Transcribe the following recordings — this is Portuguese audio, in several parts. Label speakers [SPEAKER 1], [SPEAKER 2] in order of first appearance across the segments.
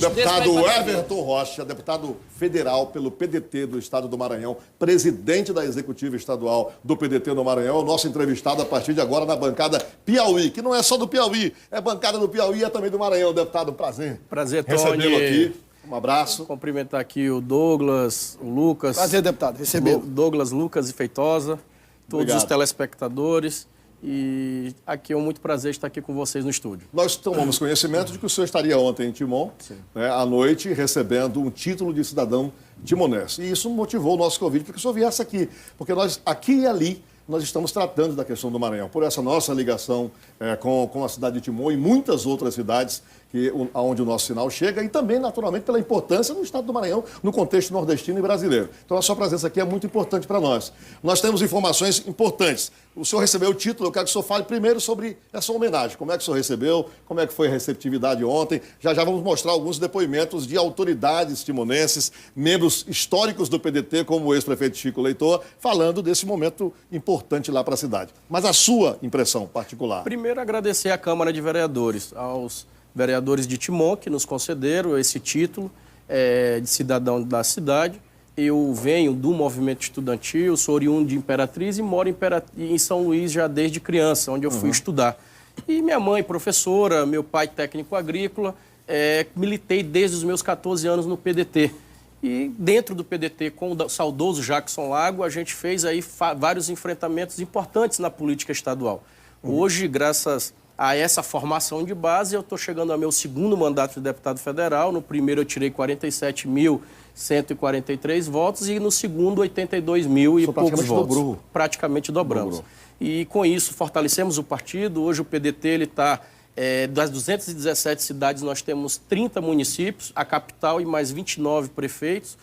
[SPEAKER 1] Deputado Everton Rocha, deputado federal pelo PDT do Estado do Maranhão, presidente da executiva estadual do PDT no Maranhão, o nosso entrevistado a partir de agora na bancada Piauí, que não é só do Piauí, é bancada do Piauí e é também do Maranhão. Deputado, prazer.
[SPEAKER 2] Prazer, Tony.
[SPEAKER 1] Recebê-lo aqui. Um abraço.
[SPEAKER 2] Cumprimentar aqui o Douglas, o Lucas.
[SPEAKER 3] Prazer, deputado, recebê-lo.
[SPEAKER 2] Douglas, Lucas e Feitosa, todos
[SPEAKER 1] Obrigado.
[SPEAKER 2] os telespectadores. E aqui é um muito prazer estar aqui com vocês no estúdio.
[SPEAKER 1] Nós tomamos conhecimento de que o senhor estaria ontem em Timon, né, à noite, recebendo um título de cidadão timonense. E isso motivou o nosso convite para que o senhor viesse aqui. Porque nós, aqui e ali, nós estamos tratando da questão do Maranhão. Por essa nossa ligação com a cidade de Timon e muitas outras cidades onde o nosso sinal chega, e também, naturalmente, pela importância do estado do Maranhão no contexto nordestino e brasileiro. Então, a sua presença aqui é muito importante para nós. Nós temos informações importantes. O senhor recebeu o título, eu quero que o senhor fale primeiro sobre essa homenagem. Como é que o senhor recebeu, como é que foi a receptividade ontem. Já vamos mostrar alguns depoimentos de autoridades timonenses, membros históricos do PDT, como o ex-prefeito Chico Leitor, falando desse momento importante lá para a cidade. Mas a sua impressão particular?
[SPEAKER 2] Primeiro, agradecer à Câmara de Vereadores, aos vereadores de Timon, que nos concederam esse título de cidadão da cidade. Eu venho do movimento estudantil, sou oriundo de Imperatriz e moro em São Luís já desde criança, onde eu fui estudar. E minha mãe, professora, meu pai, técnico agrícola, militei desde os meus 14 anos no PDT. E dentro do PDT, com o saudoso Jackson Lago, a gente fez aí vários enfrentamentos importantes na política estadual. Hoje, graças a essa formação de base, eu estou chegando ao meu segundo mandato de deputado federal. No primeiro eu tirei 47.143 votos e no segundo 82 mil e poucos votos. Praticamente dobramos. E com isso fortalecemos o partido. Hoje o PDT está... das 217 cidades, nós temos 30 municípios, a capital e mais 29 prefeitos.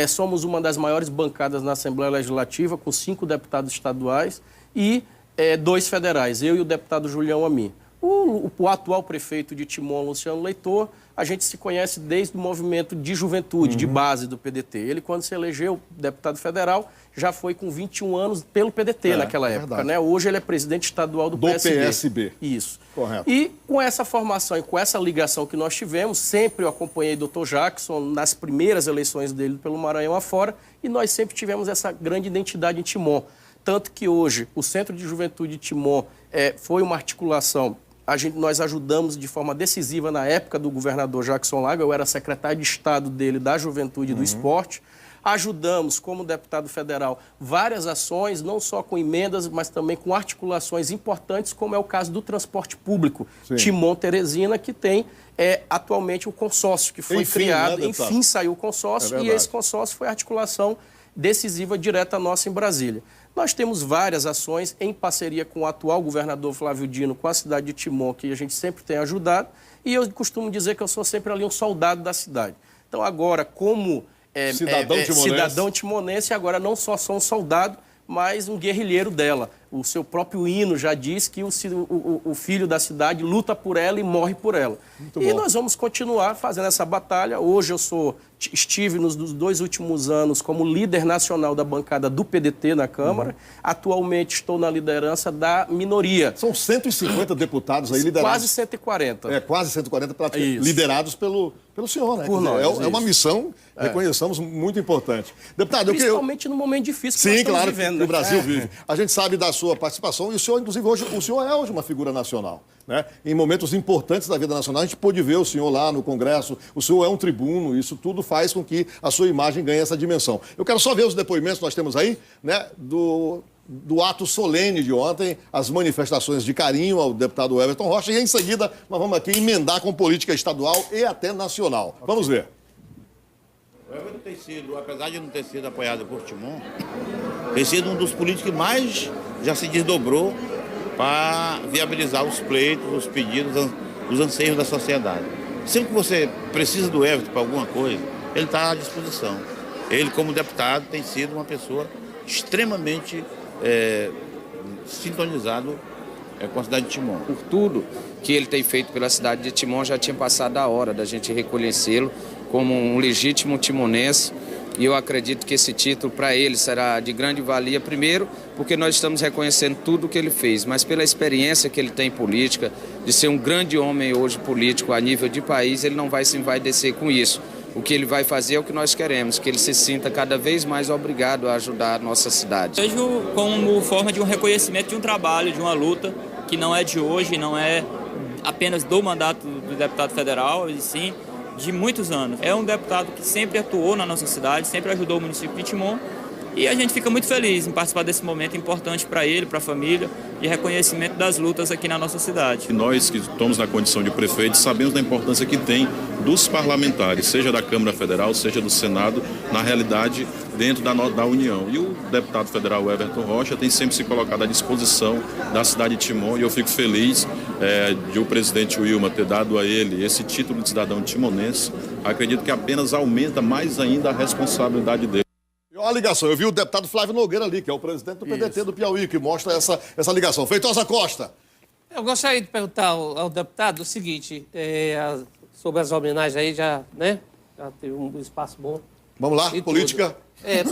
[SPEAKER 2] Somos uma das maiores bancadas na Assembleia Legislativa, com 5 deputados estaduais e 2 federais, eu e o deputado Julião Amin. O atual prefeito de Timon, Luciano Leitor, a gente se conhece desde o movimento de juventude, de base do PDT. Ele, quando se elegeu deputado federal, já foi com 21 anos pelo PDT naquela época. Né? Hoje ele é presidente estadual do PSB. Isso.
[SPEAKER 1] Correto.
[SPEAKER 2] E com essa formação e com essa ligação que nós tivemos, sempre eu acompanhei o Dr. Jackson nas primeiras eleições dele pelo Maranhão afora, e nós sempre tivemos essa grande identidade em Timon. Tanto que hoje o Centro de Juventude de Timon foi uma articulação. Nós ajudamos de forma decisiva na época do governador Jackson Lago, eu era secretário de Estado dele, da Juventude e do Esporte. Ajudamos, como deputado federal, várias ações, não só com emendas, mas também com articulações importantes, como é o caso do transporte público. Timon-Teresina, que tem atualmente um consórcio que foi criado. Enfim, saiu o consórcio e esse consórcio foi a articulação decisiva direta nossa em Brasília. Nós temos várias ações em parceria com o atual governador Flávio Dino, com a cidade de Timon, que a gente sempre tem ajudado, e eu costumo dizer que eu sou sempre ali um soldado da cidade. Então agora, como cidadão timonense, agora não só sou um soldado, mas um guerrilheiro dela. O seu próprio hino já diz que o filho da cidade luta por ela e morre por ela. Nós vamos continuar fazendo essa batalha. Hoje estive nos 2 últimos anos como líder nacional da bancada do PDT na Câmara. Atualmente estou na liderança da minoria.
[SPEAKER 1] São 150 deputados aí liderados.
[SPEAKER 2] Quase 140.
[SPEAKER 1] Quase 140 liderados pelo senhor, né?
[SPEAKER 2] Por nós,
[SPEAKER 1] é uma missão, reconheçamos, muito importante. Deputado,
[SPEAKER 2] principalmente no momento difícil que
[SPEAKER 1] nós
[SPEAKER 2] estamos
[SPEAKER 1] claro,
[SPEAKER 2] vivendo.
[SPEAKER 1] Que o Brasil vive. A gente sabe da sua participação, e o senhor, inclusive, o senhor é hoje uma figura nacional. Né? Em momentos importantes da vida nacional, a gente pôde ver o senhor lá no Congresso, o senhor é um tribuno, isso tudo faz com que a sua imagem ganhe essa dimensão. Eu quero só ver os depoimentos que nós temos aí, né, do ato solene de ontem, as manifestações de carinho ao deputado Everton Rocha, e em seguida nós vamos aqui emendar com política estadual e até nacional. Vamos ver.
[SPEAKER 4] O Everton tem sido, apesar de não ter sido apoiado por Timon, tem sido um dos políticos que mais já se desdobrou para viabilizar os pleitos, os pedidos, os anseios da sociedade. Sempre que você precisa do Everton para alguma coisa, ele está à disposição. Ele, como deputado, tem sido uma pessoa extremamente sintonizado com a cidade de Timon.
[SPEAKER 5] Por tudo que ele tem feito pela cidade de Timon, já tinha passado a hora da gente reconhecê-lo como um legítimo timonense E eu acredito que esse título para ele será de grande valia, primeiro, porque nós estamos reconhecendo tudo o que ele fez, mas pela experiência que ele tem em política, de ser um grande homem hoje político a nível de país, ele não vai se envaidecer com isso. O que ele vai fazer é o que nós queremos, que ele se sinta cada vez mais obrigado a ajudar a nossa cidade.
[SPEAKER 3] Vejo como forma de um reconhecimento de um trabalho, de uma luta que não é de hoje, não é apenas do mandato do deputado federal, e sim de muitos anos. É um deputado que sempre atuou na nossa cidade, sempre ajudou o município de Timon, e a gente fica muito feliz em participar desse momento importante para ele, para a família, de reconhecimento das lutas aqui na nossa cidade.
[SPEAKER 6] E nós que estamos na condição de prefeito sabemos da importância que tem dos parlamentares, seja da Câmara Federal, seja do Senado, na realidade dentro da União. E o deputado federal Everton Rocha tem sempre se colocado à disposição da cidade de Timon, e eu fico feliz de o presidente Wilma ter dado a ele esse título de cidadão timonense. Acredito que apenas aumenta mais ainda a responsabilidade dele.
[SPEAKER 1] E olha a ligação, eu vi o deputado Flávio Nogueira ali, que é o presidente do PDT do Piauí, que mostra essa ligação. Feitosa Costa.
[SPEAKER 7] Eu gostaria de perguntar ao deputado o seguinte, sobre as homenagens aí, já teve um espaço bom.
[SPEAKER 1] Vamos lá, política.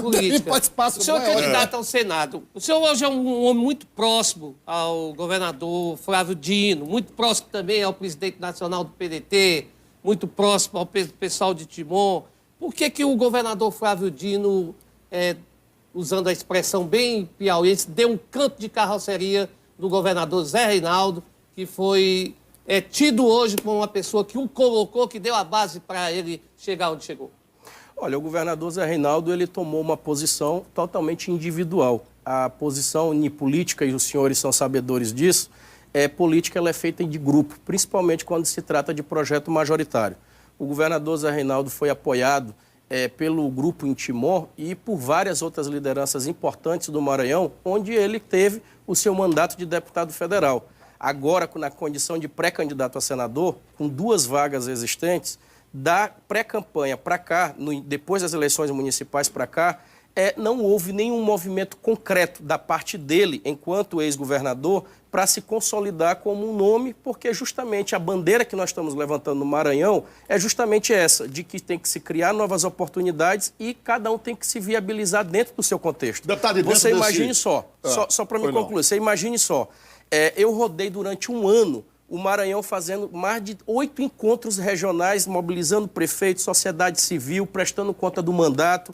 [SPEAKER 7] Política.
[SPEAKER 1] Espaço
[SPEAKER 7] O senhor
[SPEAKER 1] bom,
[SPEAKER 7] é candidato ao Senado. O senhor hoje é um homem muito próximo ao governador Flávio Dino, muito próximo também ao presidente nacional do PDT, muito próximo ao pessoal de Timon. Por que o governador Flávio Dino, usando a expressão bem piauiense, deu um canto de carroceria do governador Zé Reinaldo, que foi tido hoje como uma pessoa que o colocou, que deu a base para ele chegar onde chegou?
[SPEAKER 2] Olha, o governador Zé Reinaldo, ele tomou uma posição totalmente individual. A posição em política, e os senhores são sabedores disso, política ela é feita de grupo, principalmente quando se trata de projeto majoritário. O governador Zé Reinaldo foi apoiado pelo grupo em Timon e por várias outras lideranças importantes do Maranhão, onde ele teve o seu mandato de deputado federal. Agora, na condição de pré-candidato a senador, com 2 vagas existentes, da pré-campanha para cá, depois das eleições municipais para cá, não houve nenhum movimento concreto da parte dele, enquanto ex-governador, para se consolidar como um nome, porque justamente a bandeira que nós estamos levantando no Maranhão é justamente essa, de que tem que se criar novas oportunidades e cada um tem que se viabilizar dentro do seu contexto. Você imagine só para me concluir, você imagine só, eu rodei durante um ano o Maranhão fazendo mais de 8 encontros regionais, mobilizando prefeitos, sociedade civil, prestando conta do mandato,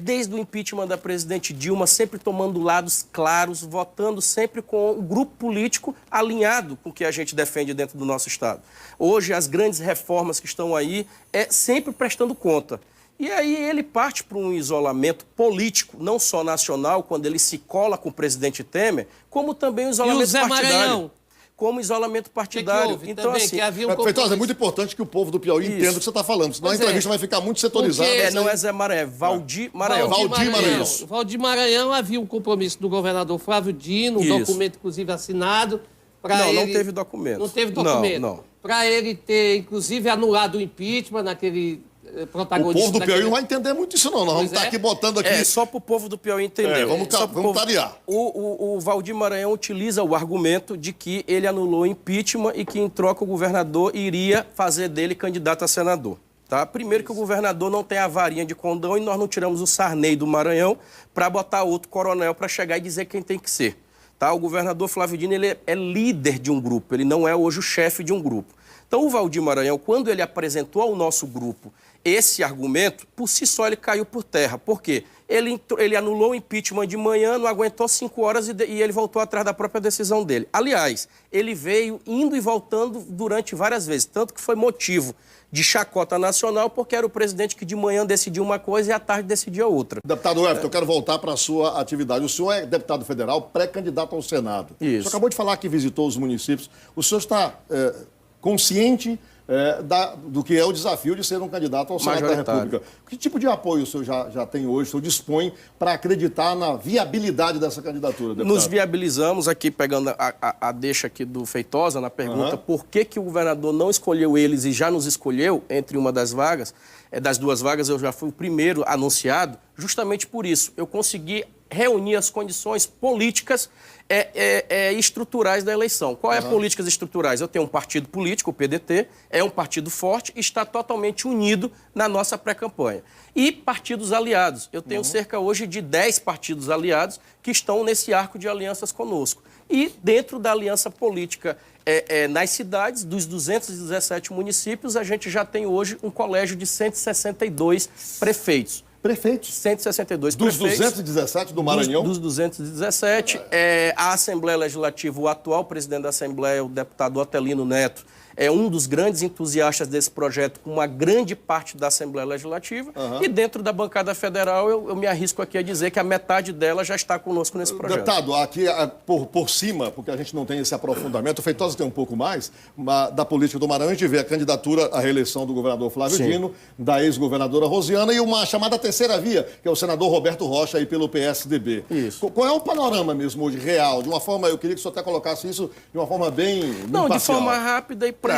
[SPEAKER 2] desde o impeachment da presidente Dilma, sempre tomando lados claros, votando sempre com um grupo político alinhado com o que a gente defende dentro do nosso Estado. Hoje, as grandes reformas que estão aí, sempre prestando conta. E aí ele parte para um isolamento político, não só nacional, quando ele se cola com o presidente Temer, como também o isolamento partidário.
[SPEAKER 7] Maranhão?
[SPEAKER 2] Como isolamento partidário.
[SPEAKER 7] Então, também, assim,
[SPEAKER 1] Feitosa, é muito importante que o povo do Piauí entenda o que você está falando, senão a entrevista vai ficar muito setorizada.
[SPEAKER 2] Não é Zé Maranhão, é Valdir Maranhão.
[SPEAKER 7] Valdir Maranhão, havia um compromisso do governador Flávio Dino, um documento, inclusive, assinado.
[SPEAKER 2] Não teve documento.
[SPEAKER 7] Não teve documento.
[SPEAKER 2] Não.
[SPEAKER 7] Para ele ter, inclusive, anulado o impeachment naquele protagonista.
[SPEAKER 1] O povo do Piauí não vai entender muito isso, não. Nós vamos estar aqui botando aqui.
[SPEAKER 2] Só para o povo do Piauí entender.
[SPEAKER 1] Vamos tarear.
[SPEAKER 2] O Valdir Maranhão utiliza o argumento de que ele anulou o impeachment e que, em troca, o governador iria fazer dele candidato a senador. Tá? Primeiro que o governador não tem a varinha de condão e nós não tiramos o Sarney do Maranhão para botar outro coronel para chegar e dizer quem tem que ser. Tá? O governador Flávio Dino ele é líder de um grupo, ele não é hoje o chefe de um grupo. Então, o Valdir Maranhão, quando ele apresentou ao nosso grupo esse argumento, por si só ele caiu por terra. Por quê? Ele anulou o impeachment de manhã, não aguentou 5 horas e ele voltou atrás da própria decisão dele. Aliás, ele veio indo e voltando durante várias vezes, tanto que foi motivo de chacota nacional, porque era o presidente que de manhã decidia uma coisa e à tarde decidia outra.
[SPEAKER 1] Deputado Everton, eu quero voltar para a sua atividade. O senhor é deputado federal, pré-candidato ao Senado.
[SPEAKER 2] Isso.
[SPEAKER 1] O senhor acabou de falar que visitou os municípios. O senhor está consciente do que é o desafio de ser um candidato ao Senado da República. Que tipo de apoio o senhor já tem hoje, o senhor dispõe para acreditar na viabilidade dessa candidatura, deputado?
[SPEAKER 2] Nos viabilizamos aqui, pegando a deixa aqui do Feitosa, na pergunta por que o governador não escolheu eles e já nos escolheu entre uma das vagas. Das 2 vagas eu já fui o primeiro anunciado, justamente por isso. Eu consegui reunir as condições políticas estruturais da eleição. Qual é a políticas estruturais? Eu tenho um partido político, o PDT, é um partido forte e está totalmente unido na nossa pré-campanha. E partidos aliados. Eu tenho cerca hoje de 10 partidos aliados que estão nesse arco de alianças conosco. E dentro da aliança política nas cidades, dos 217 municípios, a gente já tem hoje um colégio de 162 prefeitos.
[SPEAKER 1] Prefeitos?
[SPEAKER 2] 162
[SPEAKER 1] dos
[SPEAKER 2] prefeitos.
[SPEAKER 1] Dos 217 do Maranhão?
[SPEAKER 2] Dos 217. A Assembleia Legislativa, o atual presidente da Assembleia, o deputado Otelino Neto, é um dos grandes entusiastas desse projeto, com uma grande parte da Assembleia Legislativa. E dentro da bancada federal, eu me arrisco aqui a dizer que a metade dela já está conosco nesse projeto.
[SPEAKER 1] Deputado, aqui por cima, porque a gente não tem esse aprofundamento, o Feitosa tem um pouco mais, da política do Maranhão, a gente vê a candidatura à reeleição do governador Flávio Dino, da ex-governadora Rosiana e uma chamada terceira via, que é o senador Roberto Rocha, aí pelo PSDB.
[SPEAKER 2] Isso.
[SPEAKER 1] Qual é o panorama mesmo hoje, real? De uma forma, eu queria que o senhor até colocasse isso de uma forma bem
[SPEAKER 2] Não,
[SPEAKER 1] imparcial.
[SPEAKER 2] de forma rápida e prática.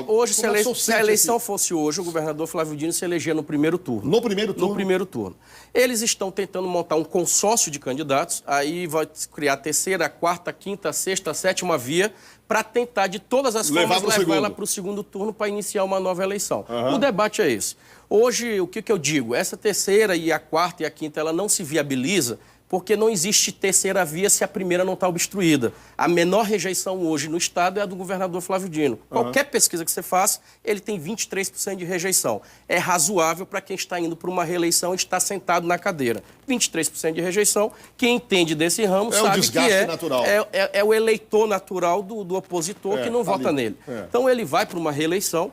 [SPEAKER 2] Hoje, se a eleição fosse hoje, o governador Flávio Dino se elegia no primeiro turno.
[SPEAKER 1] No primeiro turno?
[SPEAKER 2] No primeiro turno. Eles estão tentando montar um consórcio de candidatos, aí vai criar a terceira, a quarta, a quinta, a sexta, a sétima via, para tentar, de todas as formas, levar ela para o segundo turno para iniciar uma nova eleição. O debate é esse. Hoje, o que eu digo? Essa terceira e a quarta e a quinta, ela não se viabiliza porque não existe terceira via se a primeira não está obstruída. A menor rejeição hoje no Estado é a do governador Flávio Dino. Qualquer pesquisa que você faça, ele tem 23% de rejeição. É razoável para quem está indo para uma reeleição e está sentado na cadeira. 23% de rejeição. Quem entende desse ramo sabe que é o eleitor natural do opositor que não vota nele. Então, ele vai para uma reeleição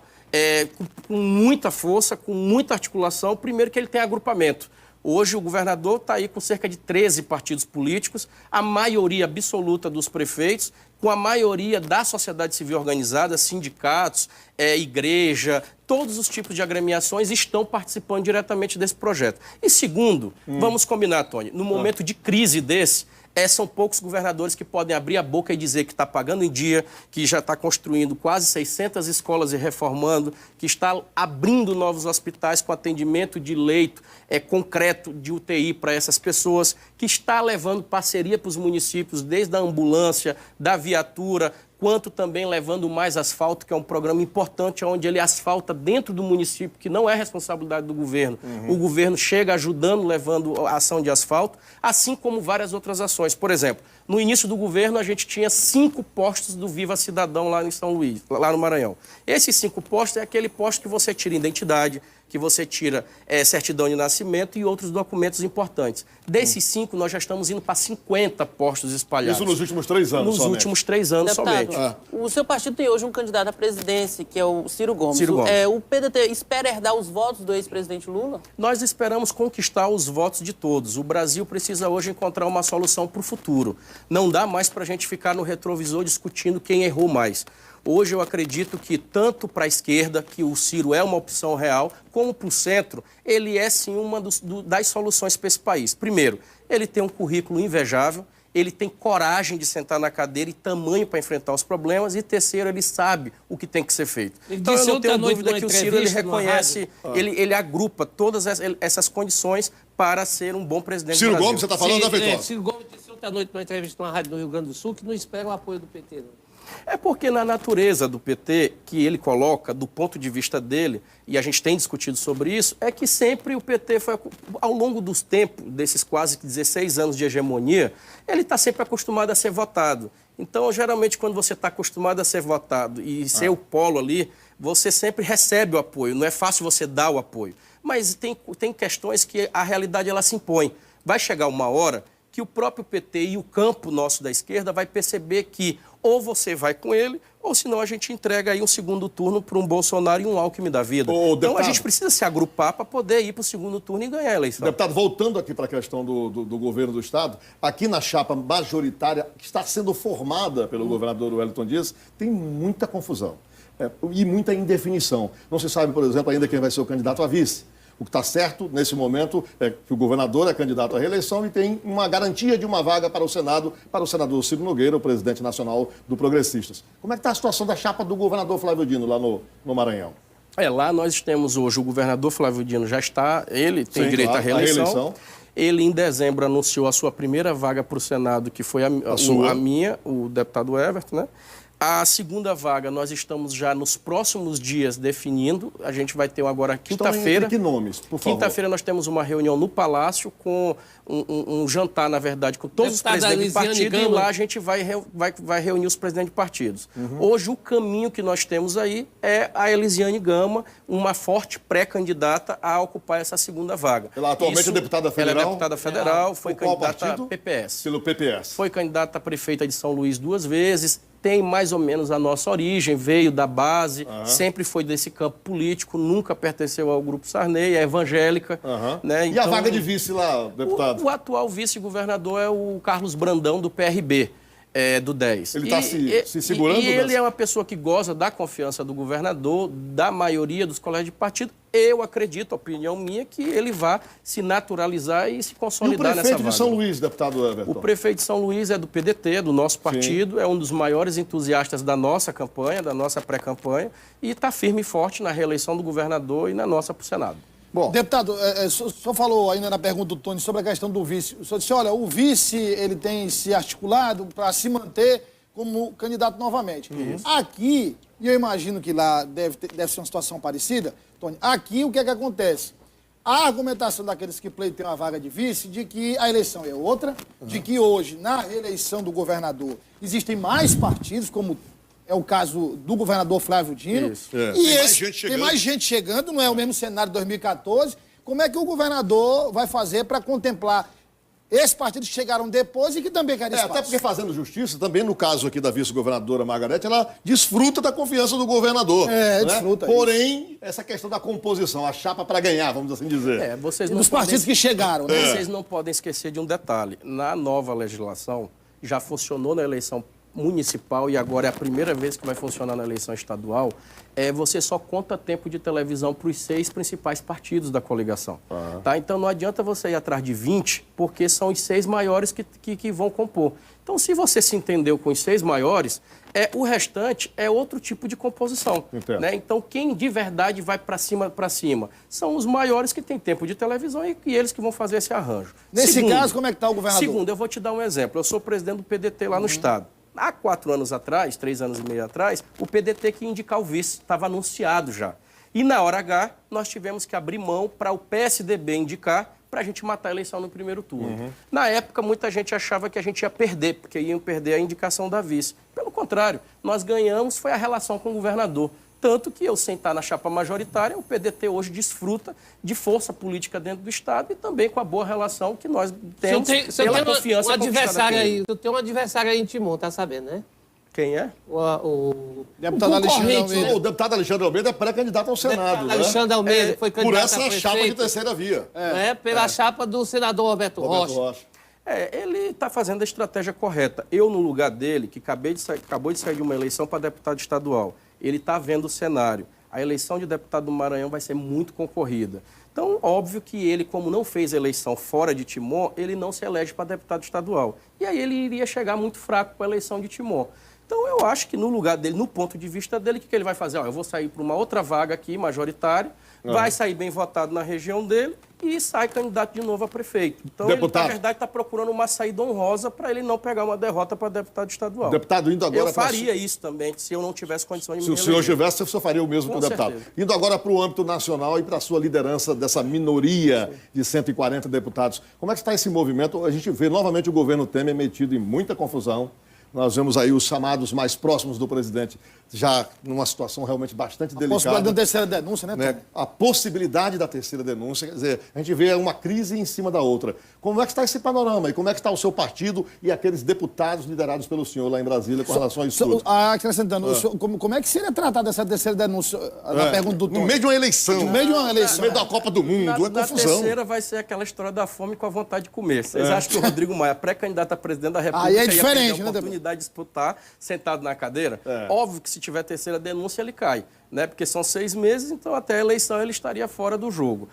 [SPEAKER 2] com muita força, com muita articulação. Primeiro que ele tem agrupamento. Hoje o governador está aí com cerca de 13 partidos políticos, a maioria absoluta dos prefeitos, com a maioria da sociedade civil organizada, sindicatos, igreja, todos os tipos de agremiações estão participando diretamente desse projeto. E segundo, vamos combinar, Tony, no momento de crise desse, são poucos governadores que podem abrir a boca e dizer que está pagando em dia, que já está construindo quase 600 escolas e reformando, que está abrindo novos hospitais com atendimento de leito concreto de UTI para essas pessoas, que está levando parceria para os municípios, desde a ambulância, da viatura, quanto também levando mais asfalto, que é um programa importante, onde ele asfalta dentro do município, que não é responsabilidade do governo. O governo chega ajudando, levando a ação de asfalto, assim como várias outras ações. Por exemplo, no início do governo, a gente tinha 5 postos do Viva Cidadão lá em São Luís, lá no Maranhão. Esses 5 postos é aquele posto que você tira identidade, que você tira certidão de nascimento e outros documentos importantes. Desses 5, nós já estamos indo para 50 postos espalhados.
[SPEAKER 1] Isso nos últimos 3 anos
[SPEAKER 2] Nos últimos 3 anos
[SPEAKER 8] Deputado,
[SPEAKER 2] somente.
[SPEAKER 8] O seu partido tem hoje um candidato à presidência, que é o Ciro Gomes.
[SPEAKER 2] Ciro Gomes.
[SPEAKER 8] O PDT espera herdar os votos do ex-presidente Lula?
[SPEAKER 2] Nós esperamos conquistar os votos de todos. O Brasil precisa hoje encontrar uma solução para o futuro. Não dá mais para a gente ficar no retrovisor discutindo quem errou mais. Hoje eu acredito que tanto para a esquerda, que o Ciro é uma opção real, como para o centro, ele é sim uma das soluções para esse país. Primeiro, ele tem um currículo invejável, ele tem coragem de sentar na cadeira e tamanho para enfrentar os problemas. E terceiro, ele sabe o que tem que ser feito. Então eu não tenho dúvida que o Ciro ele reconhece, ele agrupa todas essas condições para ser um bom presidente do Brasil.
[SPEAKER 1] Ciro Gomes, você está falando da Feitosa?
[SPEAKER 7] Ciro Gomes disse ontem à noite numa entrevista numa rádio no Rio Grande do Sul que não espera o apoio do PT, não.
[SPEAKER 2] É porque na natureza do PT, que ele coloca, do ponto de vista dele, e a gente tem discutido sobre isso, é que sempre o PT foi, ao longo dos tempos, desses quase 16 anos de hegemonia, ele está sempre acostumado a ser votado. Então, geralmente, quando você está acostumado a ser votado e ser o polo ali, você sempre recebe o apoio. Não é fácil você dar o apoio. Mas tem questões que a realidade ela se impõe. Vai chegar uma hora que o próprio PT e o campo nosso da esquerda vai perceber que ou você vai com ele, ou senão a gente entrega aí um segundo turno para um Bolsonaro e um Alckmin da vida. Então a gente precisa se agrupar para poder ir para o segundo turno e ganhar a eleição.
[SPEAKER 1] Deputado, voltando aqui para a questão do governo do Estado, aqui na chapa majoritária que está sendo formada pelo governador Wellington Dias, tem muita confusão e muita indefinição. Não se sabe, por exemplo, ainda quem vai ser o candidato a vice. O que está certo, nesse momento, é que o governador é candidato à reeleição e tem uma garantia de uma vaga para o Senado, para o senador Ciro Nogueira, o presidente nacional do Progressistas. Como é que está a situação da chapa do governador Flávio Dino lá no Maranhão?
[SPEAKER 2] Lá nós temos hoje, o governador Flávio Dino já está, ele tem direito à reeleição. Ele, em dezembro, anunciou a sua primeira vaga para o Senado, que foi a minha, o deputado Everton, né? A segunda vaga, nós estamos já nos próximos dias definindo. A gente vai ter agora quinta-feira.
[SPEAKER 1] Que nomes, por favor?
[SPEAKER 2] Quinta-feira nós temos uma reunião no Palácio com um jantar, na verdade, com todos os presidentes de partido. E lá a gente vai reunir os presidentes de partidos. Hoje, o caminho que nós temos aí é a Elisiane Gama, uma forte pré-candidata a ocupar essa segunda vaga.
[SPEAKER 1] Ela atualmente é deputada federal?
[SPEAKER 2] Ela é deputada federal, foi candidata a PPS.
[SPEAKER 1] Pelo PPS.
[SPEAKER 2] Foi candidata a prefeita de São Luís 2 vezes. Tem mais ou menos a nossa origem, veio da base, sempre foi desse campo político, nunca pertenceu ao Grupo Sarney, é evangélica. Né?
[SPEAKER 1] E a vaga de vice lá, deputado?
[SPEAKER 2] O atual vice-governador é o Carlos Brandão, do PRB. Do 10.
[SPEAKER 1] Ele está se segurando?
[SPEAKER 2] E ele é uma pessoa que goza da confiança do governador, da maioria dos colégios de partido. Eu acredito, opinião minha, que ele vai se naturalizar e se consolidar nessa vaga.
[SPEAKER 1] E o prefeito de São Luís, deputado Everton?
[SPEAKER 2] O prefeito de São Luís é do PDT, do nosso partido, é um dos maiores entusiastas da nossa campanha, da nossa pré-campanha, e está firme e forte na reeleição do governador e na nossa para o Senado.
[SPEAKER 9] Bom. Deputado, o senhor falou ainda na pergunta do Tony sobre a questão do vice. O senhor disse, olha, o vice ele tem se articulado para se manter como candidato novamente. Aqui, e eu imagino que lá deve ser uma situação parecida, Tony, aqui o que é que acontece? A argumentação daqueles que pleiteiam a vaga de vice de que a eleição é outra, de que hoje, na reeleição do governador, existem mais partidos, como é o caso do governador Flávio Dino. E tem mais gente chegando, não é o mesmo cenário de 2014. Como é que o governador vai fazer para contemplar esses partidos que chegaram depois e que também querem espaço?
[SPEAKER 1] Até porque, fazendo justiça, também no caso aqui da vice-governadora Margarete, ela desfruta da confiança do governador.
[SPEAKER 9] Desfruta.
[SPEAKER 1] Porém, essa questão da composição, a chapa para ganhar, vamos assim dizer.
[SPEAKER 9] Dos partidos que chegaram, né?
[SPEAKER 2] Vocês não podem esquecer de um detalhe. Na nova legislação, já funcionou na eleição municipal e agora é a primeira vez que vai funcionar na eleição estadual, você só conta tempo de televisão para os 6 principais partidos da coligação. Tá? Então não adianta você ir atrás de 20, porque são os 6 maiores que vão compor. Então, se você se entendeu com os 6 maiores, o restante é outro tipo de composição. Né? Então, quem de verdade vai para cima, são os maiores que têm tempo de televisão e eles que vão fazer esse arranjo.
[SPEAKER 9] Nesse caso, como é que está o governador?
[SPEAKER 2] Segundo, eu vou te dar um exemplo. Eu sou presidente do PDT lá no Estado. Há 4 anos atrás, 3 anos e meio atrás, o PDT que ia indicar o vice, estava anunciado já. E na hora H, nós tivemos que abrir mão para o PSDB indicar para a gente matar a eleição no primeiro turno. Na época, muita gente achava que a gente ia perder, porque iam perder a indicação da vice. Pelo contrário, nós ganhamos, foi a relação com o governador. Tanto que eu, sem estar na chapa majoritária, o PDT hoje desfruta de força política dentro do Estado e também com a boa relação que nós temos pela confiança
[SPEAKER 7] adversário aí. Tu tem um adversário aí em Timon, tá sabendo, né?
[SPEAKER 2] Quem é?
[SPEAKER 9] O deputado Alexandre Almeida.
[SPEAKER 1] O deputado Alexandre Almeida é pré-candidato ao Senado.
[SPEAKER 7] Alexandre Almeida foi candidato
[SPEAKER 1] por essa chapa de terceira via.
[SPEAKER 7] Pela chapa do senador Roberto Rocha.
[SPEAKER 2] Ele está fazendo a estratégia correta. Eu, no lugar dele, que acabou de sair de uma eleição para deputado estadual, ele está vendo o cenário. A eleição de deputado do Maranhão vai ser muito concorrida. Então, óbvio que ele, como não fez eleição fora de Timon, ele não se elege para deputado estadual. E aí ele iria chegar muito fraco para a eleição de Timon. Então, eu acho que no lugar dele, no ponto de vista dele, o que ele vai fazer? Eu vou sair para uma outra vaga aqui, majoritária, vai sair bem votado na região dele e sai candidato de novo a prefeito. Então, ele, na verdade, está procurando uma saída honrosa para ele não pegar uma derrota para deputado estadual.
[SPEAKER 1] Deputado, indo agora...
[SPEAKER 2] Eu faria isso também, se eu não tivesse condição de me reeleger.
[SPEAKER 1] Se o senhor tivesse, você faria o mesmo com o deputado. Indo agora para o âmbito nacional e para a sua liderança dessa minoria de 140 deputados. Como é que está esse movimento? A gente vê novamente o governo Temer metido em muita confusão. Nós vemos aí os chamados mais próximos do presidente já numa situação realmente bastante delicada. A
[SPEAKER 9] possibilidade da terceira denúncia, né?
[SPEAKER 1] A possibilidade da terceira denúncia, quer dizer, a gente vê uma crise em cima da outra. Como é que está esse panorama e como é que está o seu partido e aqueles deputados liderados pelo senhor lá em Brasília com relação a isso tudo?
[SPEAKER 9] Acrescentando, como é que seria tratada essa terceira denúncia? A pergunta do Tony.
[SPEAKER 1] No meio de uma eleição.
[SPEAKER 9] No meio de uma eleição.
[SPEAKER 1] No meio da Copa do Mundo, é confusão.
[SPEAKER 2] A terceira vai ser aquela história da fome com a vontade de comer. Vocês acham que o Rodrigo Maia, pré-candidato a presidente da República,
[SPEAKER 9] aí é diferente,
[SPEAKER 2] ia perder a oportunidade de disputar sentado na cadeira? Óbvio que se tiver terceira denúncia, ele cai, né? Porque são 6 meses, então até a eleição ele estaria fora do jogo.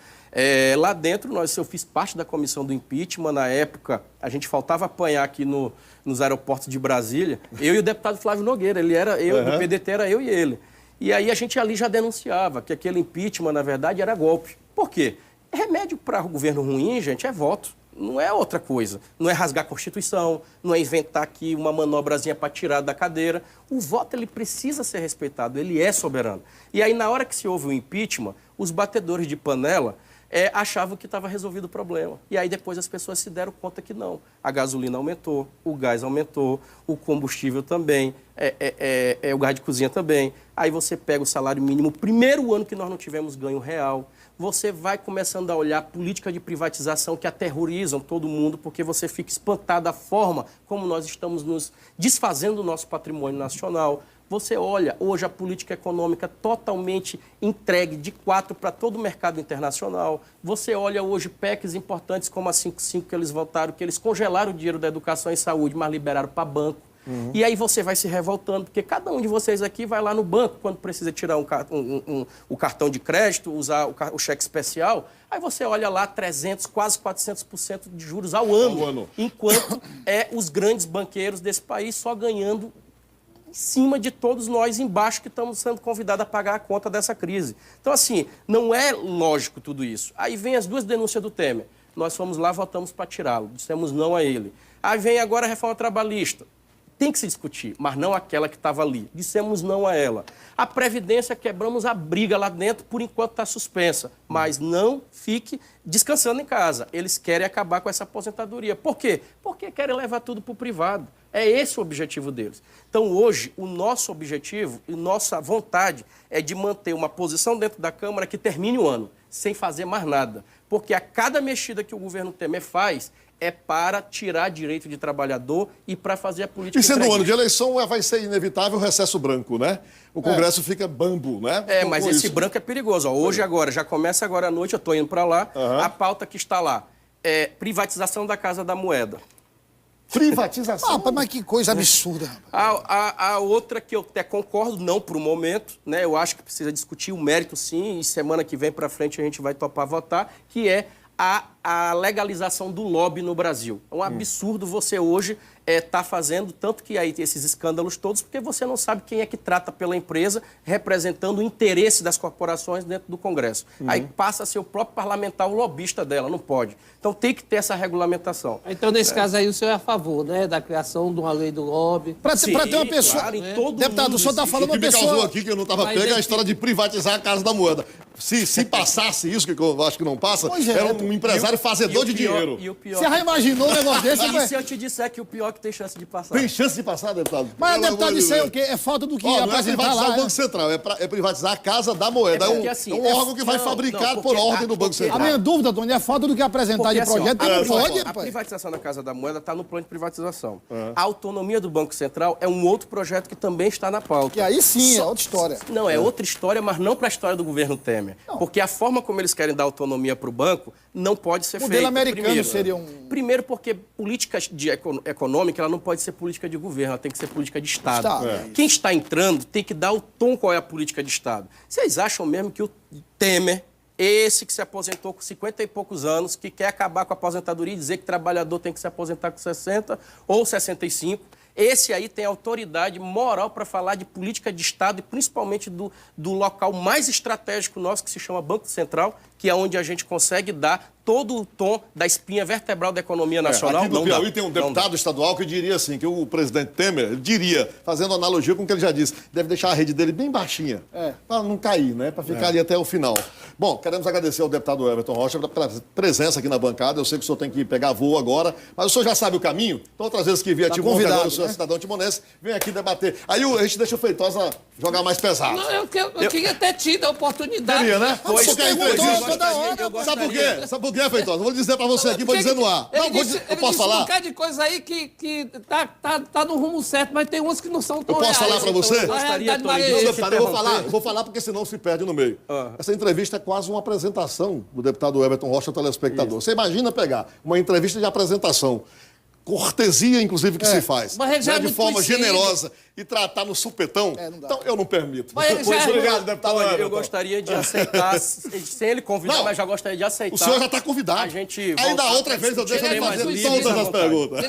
[SPEAKER 2] Lá dentro, eu fiz parte da comissão do impeachment. Na época, a gente faltava apanhar aqui nos aeroportos de Brasília. Eu e o deputado Flávio Nogueira, do PDT era eu e ele. E aí a gente ali já denunciava que aquele impeachment, na verdade, era golpe. Por quê? Remédio para o governo ruim, gente, é voto. não é outra coisa. Não é rasgar a Constituição, não é inventar aqui uma manobrazinha para tirar da cadeira. O voto, ele precisa ser respeitado, ele é soberano. E aí, na hora que se houve o impeachment, os batedores de panela achavam que estava resolvido o problema. E aí depois as pessoas se deram conta que não. A gasolina aumentou, o gás aumentou, o combustível também, o gás de cozinha também. Aí você pega o salário mínimo, o primeiro ano que nós não tivemos ganho real. Você vai começando a olhar política de privatização que aterrorizam todo mundo, porque você fica espantado da forma como nós estamos nos desfazendo do nosso patrimônio nacional. Você olha hoje a política econômica totalmente entregue de quatro para todo o mercado internacional. Você olha hoje PECs importantes como a 55 que eles votaram, que eles congelaram o dinheiro da educação e saúde, mas liberaram para banco. E aí você vai se revoltando, porque cada um de vocês aqui vai lá no banco quando precisa tirar o cartão de crédito, usar o cheque especial. Aí você olha lá 300, quase 400% de juros ao ano. Enquanto os grandes banqueiros desse país só ganhando em cima de todos nós embaixo que estamos sendo convidados a pagar a conta dessa crise. Então, assim, não é lógico tudo isso. Aí vem as duas denúncias do Temer. Nós fomos lá, votamos para tirá-lo, dissemos não a ele. Aí vem agora a reforma trabalhista. Tem que se discutir, mas não aquela que estava ali. Dissemos não a ela. A Previdência, quebramos a briga lá dentro, por enquanto está suspensa. Mas não fique descansando em casa. Eles querem acabar com essa aposentadoria. Por quê? Porque querem levar tudo para o privado. É esse o objetivo deles. Então, hoje, o nosso objetivo e nossa vontade é de manter uma posição dentro da Câmara que termine o ano, sem fazer mais nada. Porque a cada mexida que o governo Temer faz é para tirar direito de trabalhador e para fazer a política...
[SPEAKER 1] E sendo um ano de eleição, vai ser inevitável o recesso branco, né? O Congresso fica bambo, né?
[SPEAKER 2] Mas esse branco é perigoso. Ó, hoje, agora, já começa agora à noite, eu estou indo para lá, a pauta que está lá é privatização da Casa da Moeda.
[SPEAKER 1] Privatização?
[SPEAKER 9] Mas que coisa absurda.
[SPEAKER 2] A outra que eu até concordo, não para o momento, né? Eu acho que precisa discutir o mérito, sim, e semana que vem para frente a gente vai topar votar, que é a legalização do lobby no Brasil. É um absurdo você hoje tá fazendo, tanto que aí tem esses escândalos todos, porque você não sabe quem é que trata pela empresa, representando o interesse das corporações dentro do Congresso. Aí passa a ser o próprio parlamentar o lobista dela, não pode. Então tem que ter essa regulamentação.
[SPEAKER 7] Então, nesse caso aí, o senhor é a favor, né, da criação de uma lei do lobby?
[SPEAKER 9] Para ter uma pessoa...
[SPEAKER 2] Claro, em todo
[SPEAKER 9] Deputado,
[SPEAKER 2] mundo
[SPEAKER 9] o senhor está falando
[SPEAKER 1] O que
[SPEAKER 9] uma
[SPEAKER 1] me causou
[SPEAKER 9] pessoa...
[SPEAKER 1] aqui, que eu não estava pego, é a história de privatizar a Casa da Moeda. Se passasse isso, que eu acho que não passa, era um empresário fazedor de dinheiro.
[SPEAKER 2] E o pior,
[SPEAKER 9] Você já imaginou um negócio desse?
[SPEAKER 2] e se eu te disser que o pior é que tem chance de passar?
[SPEAKER 1] Tem chance de passar, deputado?
[SPEAKER 9] Mas
[SPEAKER 1] Pelo
[SPEAKER 9] deputado,
[SPEAKER 1] amor de
[SPEAKER 9] isso aí é
[SPEAKER 1] Deus.
[SPEAKER 9] o quê? É falta do que
[SPEAKER 1] Não é
[SPEAKER 9] apresentar
[SPEAKER 1] privatizar
[SPEAKER 9] lá.
[SPEAKER 1] o Banco Central, é privatizar a Casa da Moeda.
[SPEAKER 2] porque, assim,
[SPEAKER 1] um órgão que vai fabricar por ordem do Banco
[SPEAKER 9] A
[SPEAKER 1] Central.
[SPEAKER 9] minha dúvida, Tony, é falta do que apresentar
[SPEAKER 2] Porque,
[SPEAKER 9] de
[SPEAKER 2] assim, ó,
[SPEAKER 9] projeto. Não pode,
[SPEAKER 2] a
[SPEAKER 9] rapaz.
[SPEAKER 2] privatização da Casa da Moeda está no plano de privatização. A autonomia do Banco Central é um outro projeto que também está na pauta.
[SPEAKER 9] E aí sim, é outra história.
[SPEAKER 2] Não, é outra história, mas não para a história do governo Temer. Porque a forma como eles querem dar autonomia para o banco não pode ser
[SPEAKER 9] O
[SPEAKER 2] feita.
[SPEAKER 9] modelo americano
[SPEAKER 2] Primeiro,
[SPEAKER 9] seria um...
[SPEAKER 2] Primeiro porque política econômica ela não pode ser política de governo, ela tem que ser política de Estado. Quem está entrando tem que dar o tom qual é a política de Estado. Vocês acham mesmo que o Temer, esse que se aposentou com 50 e poucos anos, que quer acabar com a aposentadoria e dizer que trabalhador tem que se aposentar com 60 ou 65, esse aí tem autoridade moral para falar de política de Estado e principalmente do local mais estratégico nosso, que se chama Banco Central, que é onde a gente consegue dar todo o tom da espinha vertebral da economia nacional.
[SPEAKER 1] Aqui no Piauí tem um deputado estadual que diria assim, que o presidente Temer diria, fazendo analogia com o que ele já disse, deve deixar a rede dele bem baixinha, para não cair, né? Para ficar ali até o final. Bom, queremos agradecer ao deputado Everton Rocha pela presença aqui na bancada. Eu sei que o senhor tem que pegar voo agora, mas o senhor já sabe o caminho. Então, outras vezes que vier a Timon, agora o senhor é cidadão timonense, vem aqui debater. Aí a gente deixa o Feitosa jogar mais pesado.
[SPEAKER 7] Não, eu queria ter tido a oportunidade.
[SPEAKER 1] Queria, né?
[SPEAKER 9] Pois,
[SPEAKER 1] Você quer
[SPEAKER 9] perguntou
[SPEAKER 1] entrevista?
[SPEAKER 9] toda hora.
[SPEAKER 1] Sabe por quê? Sabe por quê, Feitosa? Vou dizer pra você aqui, vou dizer no ar.
[SPEAKER 7] Ele
[SPEAKER 1] Não,
[SPEAKER 7] disse,
[SPEAKER 1] eu
[SPEAKER 7] ele
[SPEAKER 1] posso
[SPEAKER 7] disse
[SPEAKER 1] falar?
[SPEAKER 7] um bocado de coisa aí que tá no rumo certo, mas tem uns que não são tão
[SPEAKER 1] Eu posso
[SPEAKER 7] reais.
[SPEAKER 1] falar pra você?
[SPEAKER 7] A realidade
[SPEAKER 2] Tony,
[SPEAKER 7] não é
[SPEAKER 2] deixa
[SPEAKER 7] essa.
[SPEAKER 1] Deputado, eu vou falar porque senão se perde no meio. Essa entrevista é quase uma apresentação do deputado Everton Rocha ao telespectador. Você imagina pegar uma entrevista de apresentação, cortesia, inclusive, que se faz,
[SPEAKER 7] Mas ele já
[SPEAKER 1] né,
[SPEAKER 7] é
[SPEAKER 1] de
[SPEAKER 7] muito
[SPEAKER 1] forma
[SPEAKER 7] conhecido.
[SPEAKER 1] generosa e tratar no supetão.
[SPEAKER 9] não dá.
[SPEAKER 1] Então, eu não permito.
[SPEAKER 7] Mas ele já é-
[SPEAKER 1] Obrigado, deputado
[SPEAKER 2] Olha,
[SPEAKER 1] Everton.
[SPEAKER 2] eu gostaria de aceitar, sem ele convidar,
[SPEAKER 1] Não.
[SPEAKER 2] mas já gostaria de aceitar.
[SPEAKER 1] O senhor já está convidado.
[SPEAKER 2] A gente
[SPEAKER 1] Ainda
[SPEAKER 2] voltar
[SPEAKER 1] outra
[SPEAKER 2] pra
[SPEAKER 1] vez eu deixo
[SPEAKER 2] discutir
[SPEAKER 1] ele
[SPEAKER 2] temas
[SPEAKER 1] fazer
[SPEAKER 2] livres
[SPEAKER 1] todas
[SPEAKER 2] à
[SPEAKER 1] as
[SPEAKER 2] vontade.
[SPEAKER 1] perguntas.